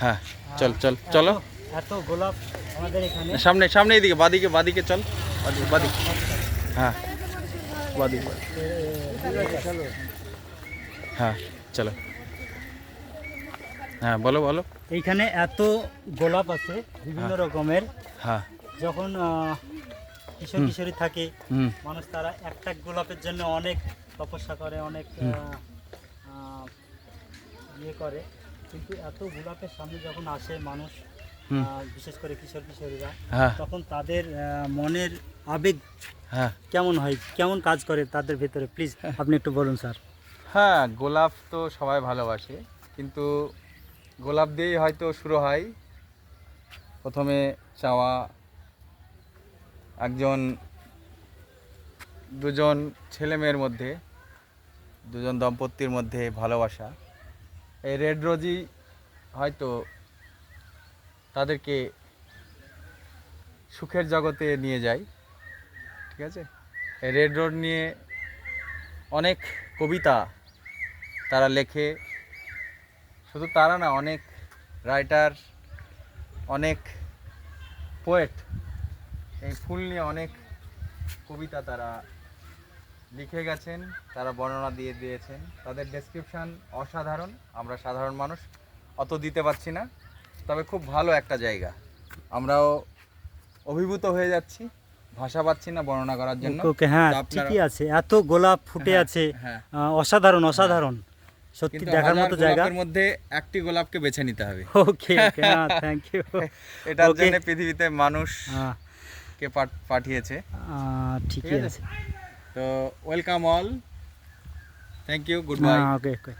হ্যাঁ চল চল চলো এত গোলাপ আমাদের এখানে। সামনে সামনে এইদিকে বাদিকে বাদিকে চল বাদিকে হ্যাঁ বাদিকে হ্যাঁ চলো হ্যাঁ বলো বলো এইখানে এত গোলাপ আছে বিভিন্ন রকমের। হ্যাঁ যখন কিশোর কিশোরী থাকে মানুষ তারা একটা গোলাপের জন্য অনেক তপস্যা করে, অনেক ইয়ে করে, কিন্তু এত গোলাপের সামনে যখন আসে মানুষ, বিশেষ করে কিশোর কিশোরীরা, তখন তাদের মনের আবেগ কেমন হয়, কেমন কাজ করে তাদের ভেতরে, প্লিজ আপনি একটু বলুন স্যার। হ্যাঁ গোলাপ তো সবাই ভালোবাসে, কিন্তু গোলাপ দিয়েই হয়তো শুরু হয় প্রথমে চাওয়া, দুজন ছেলে মেয়ের মধ্যে, দুজন দম্পতির মধ্যে ভালোবাসা। এই রেড রোজই হয়তো তাদেরকে সুখের জগতে নিয়ে যায়। ঠিক আছে, এই রেড রোড নিয়ে অনেক কবিতা তারা লেখে, শুধু তারা না, অনেক রাইটার, অনেক পোয়েট এই ফুল নিয়ে অনেক কবিতা তারা লিখে গেছেন, তারা বর্ণনা দিয়ে দিয়েছেন। তাদের ডেসক্রিপশান অসাধারণ, আমরা সাধারণ মানুষ অত দিতে পারছি না, তবে খুব ভালো একটা জায়গা। আমরাও অভিভূত হয়ে যাচ্ছি, ভাষা পাচ্ছি না বর্ণনা করার জন্য। ওকে, হ্যাঁ ঠিকই আছে, এত গোলাপ ফুটে আছে, অসাধারণ অসাধারণ, সত্যি দেখার মতো জায়গা। গোলাপের মধ্যে একটি গোলাপকে বেছে নিতে হবে। Okay okay, thank you. এটার জন্য পৃথিবীতে মানুষ কে পাঠিয়েছে। ঠিকই আছে, তো welcome all, thank you, good bye. Okay okay.